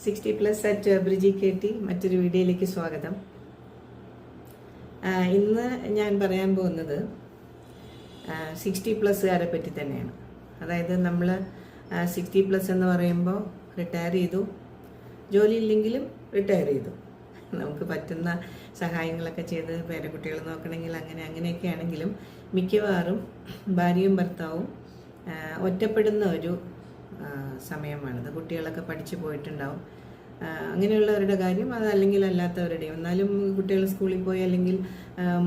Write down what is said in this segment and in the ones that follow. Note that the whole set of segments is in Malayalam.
60+ ബ്രിജി KT മറ്റൊരു വീഡിയോയിലേക്ക് സ്വാഗതം. ഇന്ന് ഞാൻ പറയാൻ പോകുന്നത് 60+കാരെ പറ്റി തന്നെയാണ്. അതായത് നമ്മൾ 60+ എന്ന് പറയുമ്പോൾ റിട്ടയർ ചെയ്തു, ജോലി ഇല്ലെങ്കിലും റിട്ടയർ ചെയ്തു, നമുക്ക് പറ്റുന്ന സഹായങ്ങളൊക്കെ ചെയ്ത് പേരക്കുട്ടികൾ നോക്കണമെങ്കിൽ അങ്ങനെയൊക്കെ ആണെങ്കിലും മിക്കവാറും ഭാര്യയും ഭർത്താവും ഒറ്റപ്പെടുന്ന ഒരു സമയമാണിത്. കുട്ടികളൊക്കെ പഠിച്ചു പോയിട്ടുണ്ടാവും, അങ്ങനെയുള്ളവരുടെ കാര്യം അതല്ലെങ്കിൽ അല്ലാത്തവരുടെയും. എന്നാലും കുട്ടികൾ സ്കൂളിൽ പോയി അല്ലെങ്കിൽ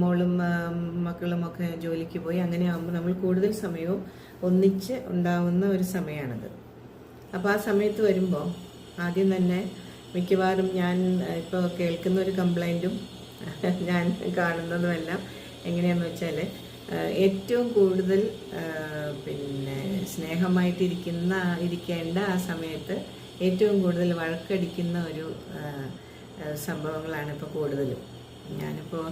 മോളും മക്കളും ഒക്കെ ജോലിക്ക് പോയി അങ്ങനെ ആകുമ്പോൾ നമ്മൾ കൂടുതൽ സമയവും ഒന്നിച്ച് ഉണ്ടാവുന്ന ഒരു സമയമാണിത്. അപ്പോൾ ആ സമയത്ത് വരുമ്പോൾ ആദ്യം തന്നെ മിക്കവാറും ഞാൻ ഇപ്പോൾ കേൾക്കുന്ന ഒരു കംപ്ലൈൻറ്റും ഞാൻ കാണുന്നതുമെല്ലാം എങ്ങനെയാണെന്ന് വെച്ചാൽ, ഏറ്റവും കൂടുതൽ ഇരിക്കേണ്ട ആ സമയത്ത് ഏറ്റവും കൂടുതൽ വഴക്കടിക്കുന്ന ഒരു സംഭവങ്ങളാണ് ഇപ്പോൾ കൂടുതലും. ഞാനിപ്പോൾ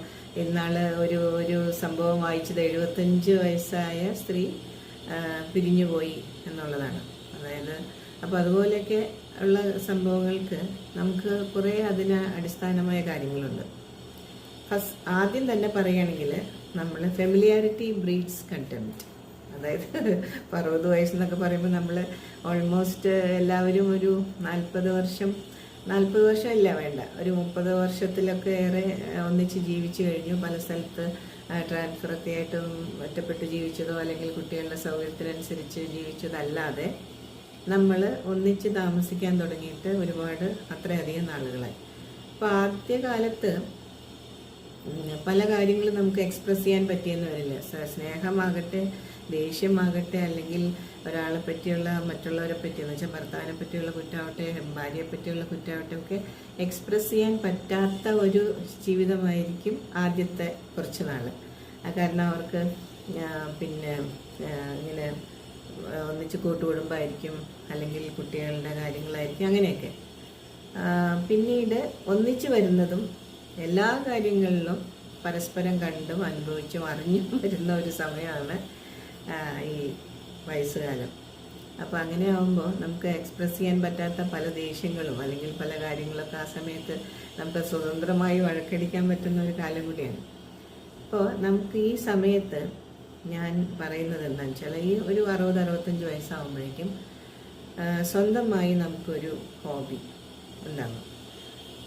ഇന്നാൾ ഒരു സംഭവം വായിച്ചത്, 75 വയസ്സായ സ്ത്രീ പിരിഞ്ഞുപോയി എന്നുള്ളതാണ്. അതായത് അപ്പോൾ അതുപോലെയൊക്കെ ഉള്ള സംഭവങ്ങൾക്ക് നമുക്ക് കുറേ അതിന് അടിസ്ഥാനമായ കാര്യങ്ങളുണ്ട്. ആദ്യം തന്നെ പറയുകയാണെങ്കിൽ നമ്മൾ ഫെമിലിയാരിറ്റി ബ്രീഡ്സ് കണ്ടംപ്റ്റ്. അതായത് 60 വയസ്സെന്നൊക്കെ പറയുമ്പോൾ നമ്മൾ ഓൾമോസ്റ്റ് എല്ലാവരും ഒരു 40 വർഷം ഇല്ല വേണ്ട, ഒരു 30 വർഷത്തിലൊക്കെ ഏറെ ഒന്നിച്ച് ജീവിച്ചു കഴിഞ്ഞു. പല സ്ഥലത്ത് ട്രാൻസ്ഫറൊക്കെ ആയിട്ടും ഒറ്റപ്പെട്ട് ജീവിച്ചതോ അല്ലെങ്കിൽ കുട്ടികളുടെ സൗകര്യത്തിനനുസരിച്ച് ജീവിച്ചതല്ലാതെ നമ്മൾ ഒന്നിച്ച് താമസിക്കാൻ തുടങ്ങിയിട്ട് അത്രയധികം നാളുകളായി. അപ്പോൾ ആദ്യകാലത്ത് പല കാര്യങ്ങളും നമുക്ക് എക്സ്പ്രസ് ചെയ്യാൻ പറ്റിയെന്ന് വരില്ല. സ്നേഹമാകട്ടെ, ദേഷ്യമാകട്ടെ, അല്ലെങ്കിൽ ഒരാളെ പറ്റിയുള്ള മറ്റുള്ളവരെ പറ്റി എന്ന് വെച്ചാൽ ഭർത്താവിനെ പറ്റിയുള്ള കുറ്റമാവട്ടെ, ഭാര്യയെ പറ്റിയുള്ള കുറ്റമാവട്ടെ ഒക്കെ എക്സ്പ്രസ് ചെയ്യാൻ പറ്റാത്ത ഒരു ജീവിതമായിരിക്കും ആദ്യത്തെ കുറച്ച് നാൾ. കാരണം അവർക്ക് ഇങ്ങനെ ഒന്നിച്ച് കൂട്ടുകുടുംബമായിരിക്കും, അല്ലെങ്കിൽ കുട്ടികളുടെ കാര്യങ്ങളായിരിക്കും, അങ്ങനെയൊക്കെ. പിന്നീട് ഒന്നിച്ച് വരുന്നതും എല്ലാ കാര്യങ്ങളിലും പരസ്പരം കണ്ടും അനുഭവിച്ചും അറിഞ്ഞും വരുന്ന ഒരു സമയമാണ് ഈ വയസ്സുകാലം. അപ്പോൾ അങ്ങനെ ആകുമ്പോൾ നമുക്ക് എക്സ്പ്രസ് ചെയ്യാൻ പറ്റാത്ത പല ദേഷ്യങ്ങളും അല്ലെങ്കിൽ പല കാര്യങ്ങളൊക്കെ ആ സമയത്ത് നമുക്ക് സ്വതന്ത്രമായി വഴക്കടിക്കാൻ പറ്റുന്ന ഒരു കാലം കൂടിയാണ്. അപ്പോൾ നമുക്ക് ഈ സമയത്ത് ഞാൻ പറയുന്നത് എന്താണെന്ന് വെച്ചാൽ, ഈ ഒരു 60-65 വയസ്സാകുമ്പോഴേക്കും സ്വന്തമായി നമുക്കൊരു ഹോബി ഉണ്ടാകും.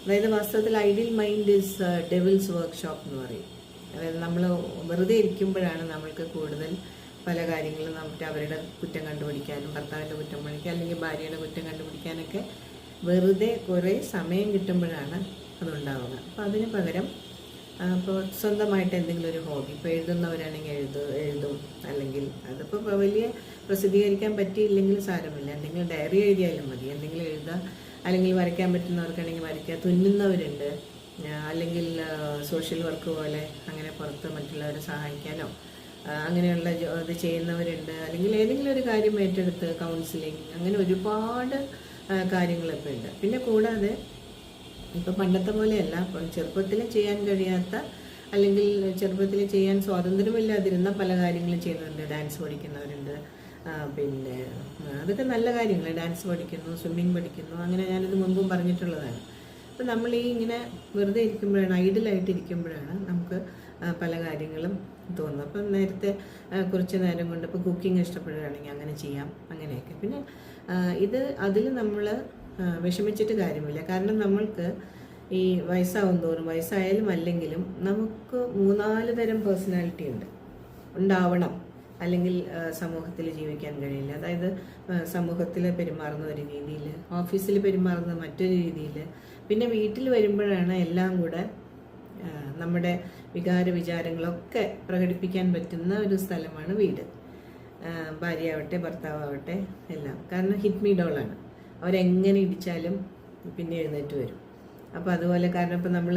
അതായത് വാസ്തവത്തിൽ ideal mind is devils workshop എന്ന് പറയും. അതായത് നമ്മൾ വെറുതെ ഇരിക്കുമ്പോഴാണ് നമ്മൾക്ക് കൂടുതൽ പല കാര്യങ്ങളും അവരുടെ കുറ്റം കണ്ടുപിടിക്കാനും, ഭർത്താവിൻ്റെ കുറ്റം പഠിക്കാൻ അല്ലെങ്കിൽ ഭാര്യയുടെ കുറ്റം കണ്ടുപിടിക്കാനൊക്കെ വെറുതെ കുറേ സമയം കിട്ടുമ്പോഴാണ് അതുണ്ടാവുക. അപ്പോൾ അതിന് പകരം ഇപ്പോൾ സ്വന്തമായിട്ട് എന്തെങ്കിലും ഒരു ഹോബി, ഇപ്പോൾ എഴുതുന്നവരാണെങ്കിൽ എഴുതും, അല്ലെങ്കിൽ അതിപ്പോൾ വലിയ പ്രസിദ്ധീകരിക്കാൻ പറ്റിയില്ലെങ്കിൽ സാരമില്ല, എന്തെങ്കിലും ഡയറി എഴുതിയാലും മതി, എന്തെങ്കിലും എഴുതുക, അല്ലെങ്കിൽ വരയ്ക്കാൻ പറ്റുന്നവർക്കാണെങ്കിൽ വരയ്ക്കുക, തുന്നുന്നവരുണ്ട്, അല്ലെങ്കിൽ സോഷ്യൽ വർക്ക് പോലെ അങ്ങനെ പുറത്ത് മറ്റുള്ളവരെ സഹായിക്കാനോ അങ്ങനെയുള്ള ഇത് ചെയ്യുന്നവരുണ്ട്, അല്ലെങ്കിൽ ഏതെങ്കിലും ഒരു കാര്യം ഏറ്റെടുത്ത് കൗൺസിലിംഗ്, അങ്ങനെ ഒരുപാട് കാര്യങ്ങളൊക്കെ ഉണ്ട്. പിന്നെ കൂടാതെ ഇപ്പോൾ പണ്ടത്തെ പോലെയല്ല, ഇപ്പം ചെറുപ്പത്തിൽ ചെയ്യാൻ കഴിയാത്ത അല്ലെങ്കിൽ ചെറുപ്പത്തിൽ ചെയ്യാൻ സ്വാതന്ത്ര്യമില്ലാതിരുന്ന പല കാര്യങ്ങളും ചെയ്യുന്നുണ്ട്. ഡാൻസ് പഠിക്കുന്നവരുണ്ട്, പിന്നെ അതൊക്കെ നല്ല കാര്യങ്ങൾ. ഡാൻസ് പഠിക്കുന്നു, സ്വിമ്മിങ് പഠിക്കുന്നു, അങ്ങനെ ഞാനിത് മുൻപും പറഞ്ഞിട്ടുള്ളതാണ്. അപ്പോൾ നമ്മൾ ഇങ്ങനെ വെറുതെ ഇരിക്കുമ്പോഴാണ്, ഐഡിയലായിട്ട് ഇരിക്കുമ്പോഴാണ് നമുക്ക് പല കാര്യങ്ങളും തോന്നുന്നത്. അപ്പം നേരത്തെ കുറച്ച് നേരം കൊണ്ട് ഇപ്പോൾ കുക്കിംഗ് ഇഷ്ടപ്പെടുകയാണെങ്കിൽ അങ്ങനെ ചെയ്യാം, അങ്ങനെയൊക്കെ. പിന്നെ അതിൽ നമ്മൾ വിഷമിച്ചിട്ട് കാര്യമില്ല. കാരണം നമ്മൾക്ക് ഈ വയസ്സാവും തോറും, വയസ്സായാലും അല്ലെങ്കിലും നമുക്ക് 3-4 തരം പേഴ്സണാലിറ്റി ഉണ്ടാവണം, അല്ലെങ്കിൽ സമൂഹത്തിൽ ജീവിക്കാൻ കഴിയില്ല. അതായത് സമൂഹത്തിൽ പെരുമാറുന്ന ഒരു രീതിയിൽ, ഓഫീസിൽ പെരുമാറുന്ന മറ്റൊരു രീതിയിൽ, പിന്നെ വീട്ടിൽ വരുമ്പോഴാണ് എല്ലാം കൂടെ നമ്മുടെ വിചാരങ്ങളൊക്കെ പ്രകടിപ്പിക്കാൻ പറ്റുന്ന ഒരു സ്ഥലമാണ് വീട്. ഭാര്യയാവട്ടെ ഭർത്താവട്ടെ എല്ലാം. കാരണം ഹിറ്റ് മീ ഡോളാണ്, അവരെങ്ങനെ ഇടിച്ചാലും പിന്നെ എഴുന്നേറ്റ് വരും. അപ്പോൾ അതുപോലെ, കാരണം ഇപ്പം നമ്മൾ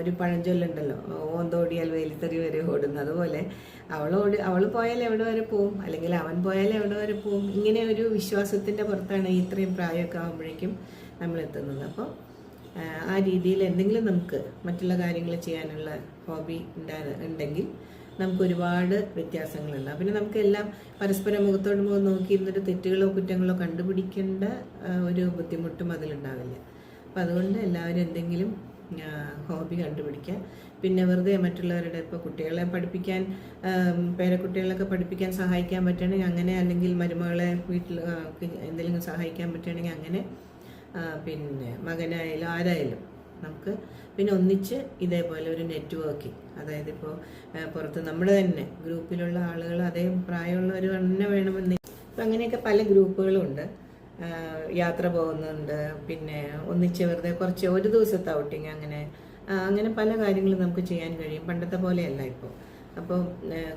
ഒരു പഴഞ്ചൊല്ലുണ്ടല്ലോ, ഓന്തോടിയാൽ വേലിത്തറി വരെ ഓടുന്നു. അതുപോലെ അവൾ പോയാൽ എവിടെ വരെ പോവും, അല്ലെങ്കിൽ അവൻ പോയാൽ എവിടെ വരെ പോവും. ഇങ്ങനെ ഒരു വിശ്വാസത്തിൻ്റെ പുറത്താണ് ഇത്രയും പ്രായമൊക്കെ ആകുമ്പോഴേക്കും നമ്മൾ എത്തുന്നത്. അപ്പോൾ ആ രീതിയിൽ എന്തെങ്കിലും നമുക്ക് മറ്റുള്ള കാര്യങ്ങൾ ചെയ്യാനുള്ള ഹോബി ഉണ്ടെങ്കിൽ നമുക്ക് ഒരുപാട് വ്യത്യാസങ്ങളുണ്ട്. പിന്നെ നമുക്കെല്ലാം പരസ്പരം മുഖത്തോട് മുഖം നോക്കിയിരുന്നിട്ട് തെറ്റുകളോ കുറ്റങ്ങളോ കണ്ടുപിടിക്കേണ്ട ഒരു ബുദ്ധിമുട്ടും അതിലുണ്ടാവില്ല. അപ്പം അതുകൊണ്ട് എല്ലാവരും എന്തെങ്കിലും ഹോബി കണ്ടുപിടിക്കുക. പിന്നെ വെറുതെ മറ്റുള്ളവരുടെ ഇപ്പോൾ കുട്ടികളെ പഠിപ്പിക്കാൻ, പേരക്കുട്ടികളൊക്കെ പഠിപ്പിക്കാൻ സഹായിക്കാൻ പറ്റുകയാണെങ്കിൽ അങ്ങനെ, അല്ലെങ്കിൽ മരുമകളെ വീട്ടിൽ എന്തെങ്കിലും സഹായിക്കാൻ പറ്റുകയാണെങ്കിൽ അങ്ങനെ, പിന്നെ മകനായാലും ആരായാലും നമുക്ക് പിന്നെ ഒന്നിച്ച് ഇതേപോലെ ഒരു നെറ്റ്വർക്കിംഗ്, അതായത് ഇപ്പോൾ പുറത്ത് നമ്മുടെ തന്നെ ഗ്രൂപ്പിലുള്ള ആളുകൾ അതേ പ്രായമുള്ളവർ തന്നെ വേണമെന്ന്, ഇപ്പം അങ്ങനെയൊക്കെ പല ഗ്രൂപ്പുകളുണ്ട്. യാത്ര പോകുന്നുണ്ട്, പിന്നെ ഒന്നിച്ച് വെറുതെ കുറച്ച് ഒരു ദിവസത്തെ ഔട്ടിങ്, അങ്ങനെ പല കാര്യങ്ങളും നമുക്ക് ചെയ്യാൻ കഴിയും. പണ്ടത്തെ പോലെയല്ല ഇപ്പോൾ. അപ്പോൾ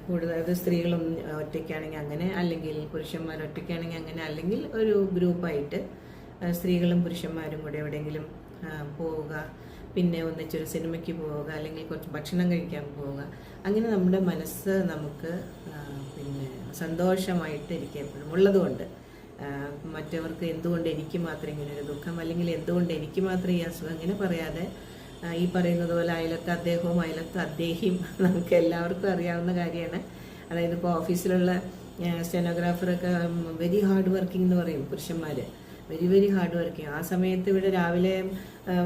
കൂടുതൽ അത് സ്ത്രീകളും ഒറ്റയ്ക്കാണെങ്കിൽ അങ്ങനെ, അല്ലെങ്കിൽ പുരുഷന്മാർ ഒറ്റയ്ക്കാണെങ്കിൽ അങ്ങനെ, അല്ലെങ്കിൽ ഒരു ഗ്രൂപ്പായിട്ട് സ്ത്രീകളും പുരുഷന്മാരും കൂടെ എവിടെയെങ്കിലും പോവുക, പിന്നെ ഒന്നിച്ചൊരു സിനിമയ്ക്ക് പോവുക, അല്ലെങ്കിൽ കുറച്ച് ഭക്ഷണം കഴിക്കാൻ പോവുക. അങ്ങനെ നമ്മുടെ മനസ്സ് നമുക്ക് പിന്നെ സന്തോഷമായിട്ട് ഇരിക്കുക എപ്പോഴും ഉള്ളതുകൊണ്ട്. മറ്റവർക്ക് എന്തുകൊണ്ട് എനിക്ക് മാത്രം ഇങ്ങനെ ഒരു ദുഃഖം, അല്ലെങ്കിൽ എന്തുകൊണ്ട് എനിക്ക് മാത്രം ഈ അസുഖം, അങ്ങനെ പറയാതെ ഈ പറയുന്നത് പോലെ അയലത്ത് അദ്ദേഹവും അയലത്ത് അദ്ദേഹയും നമുക്ക് എല്ലാവർക്കും അറിയാവുന്ന കാര്യമാണ്. അതായത് ഇപ്പോൾ ഓഫീസിലുള്ള സ്റ്റെനോഗ്രാഫറൊക്കെ വെരി ഹാർഡ് വർക്കിംഗ് എന്ന് പറയും പുരുഷന്മാർ, വെരി വെരി ഹാർഡ് വർക്കിംഗ്. ആ സമയത്ത് ഇവിടെ രാവിലെ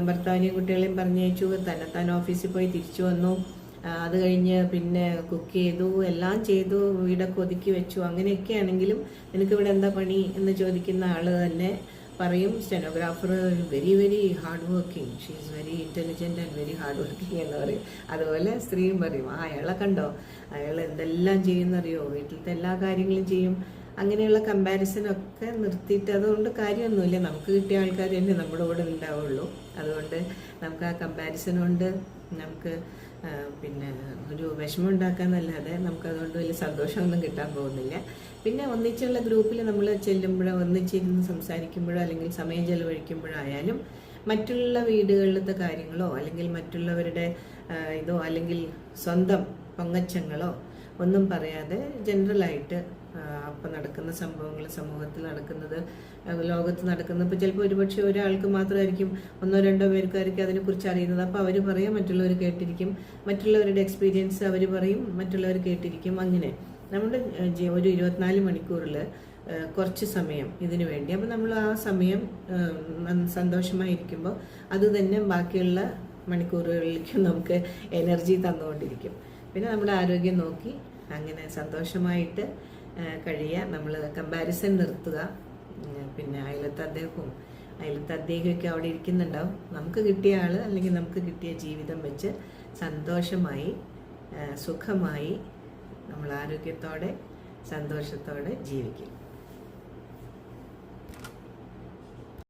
ഭർത്താവിനെയും കുട്ടികളെയും പറഞ്ഞയച്ചു, തന്നെത്താൻ ഓഫീസിൽ പോയി തിരിച്ചു വന്നു, അത് കഴിഞ്ഞ് പിന്നെ കുക്ക് ചെയ്തു, എല്ലാം ചെയ്തു, വീടൊക്കെ ഒതുക്കി വെച്ചു. അങ്ങനെയൊക്കെ ആണെങ്കിലും നിനക്കിവിടെ എന്താ പണി എന്ന് ചോദിക്കുന്ന ആൾ തന്നെ പറയും stenographer very very hard working, she is very intelligent and very hard working എന്ന് പറയും. അതുപോലെ സ്ത്രീയും പറയും, അയാളെ കണ്ടോ, അയാൾ എന്തെല്ലാം ചെയ്യുന്നറിയോ, വീട്ടിലത്തെ എല്ലാ കാര്യങ്ങളും ചെയ്യും. അങ്ങനെയുള്ള കമ്പാരിസനൊക്കെ നിർത്തിയിട്ട്, അതുകൊണ്ട് കാര്യമൊന്നുമില്ല, നമുക്ക് കിട്ടിയ ആൾക്കാർ തന്നെ നമ്മുടെ കൂടെ ഉണ്ടാവുള്ളൂ. അതുകൊണ്ട് നമുക്ക് ആ കമ്പാരിസൺ കൊണ്ട് നമുക്ക് പിന്നെ ഒരു വിഷമം ഉണ്ടാക്കാന്നല്ലാതെ നമുക്കതുകൊണ്ട് വലിയ സന്തോഷമൊന്നും കിട്ടാൻ പോകുന്നില്ല. പിന്നെ ഒന്നിച്ചുള്ള ഗ്രൂപ്പിൽ നമ്മൾ ചെല്ലുമ്പോഴോ ഒന്നിച്ചിരുന്ന് സംസാരിക്കുമ്പോഴോ അല്ലെങ്കിൽ സമയം ചെലവഴിക്കുമ്പോഴായാലും മറ്റുള്ള വീടുകളിലത്തെ കാര്യങ്ങളോ അല്ലെങ്കിൽ മറ്റുള്ളവരുടെ ഇതോ അല്ലെങ്കിൽ സ്വന്തം പൊങ്ങച്ചങ്ങളോ ഒന്നും പറയാതെ ജനറലായിട്ട് അപ്പം നടക്കുന്ന സംഭവങ്ങൾ, സമൂഹത്തിൽ നടക്കുന്നത്, ലോകത്ത് നടക്കുന്നത്, ഇപ്പോൾ ചിലപ്പോൾ ഒരുപക്ഷെ ഒരാൾക്ക് മാത്രമായിരിക്കും, ഒന്നോ രണ്ടോ പേർക്കായിരിക്കും അതിനെക്കുറിച്ച് അറിയുന്നത്. അപ്പോൾ അവർ പറയും, മറ്റുള്ളവർ കേട്ടിരിക്കും, മറ്റുള്ളവരുടെ എക്സ്പീരിയൻസ് അവർ പറയും, മറ്റുള്ളവർ കേട്ടിരിക്കും. അങ്ങനെ നമ്മുടെ ഒരു 24 മണിക്കൂറിൽ കുറച്ച് സമയം ഇതിനു വേണ്ടി, അപ്പോൾ നമ്മൾ ആ സമയം സന്തോഷമായിരിക്കുമ്പോൾ അത് തന്നെ ബാക്കിയുള്ള മണിക്കൂറുകളിലേക്കും നമുക്ക് എനർജി തന്നുകൊണ്ടിരിക്കും. പിന്നെ നമ്മുടെ ആരോഗ്യം നോക്കി അങ്ങനെ സന്തോഷമായിട്ട് കഴിയുക. നമ്മൾ കമ്പാരിസൺ നിർത്തുക. പിന്നെ അയലത്ത് അദ്ദേഹമൊക്കെ അവിടെ ഇരിക്കുന്നുണ്ടാവും. നമുക്ക് കിട്ടിയ ആൾ അല്ലെങ്കിൽ നമുക്ക് കിട്ടിയ ജീവിതം വെച്ച് സന്തോഷമായി സുഖമായി നമ്മൾ ആരോഗ്യത്തോടെ സന്തോഷത്തോടെ ജീവിക്കും.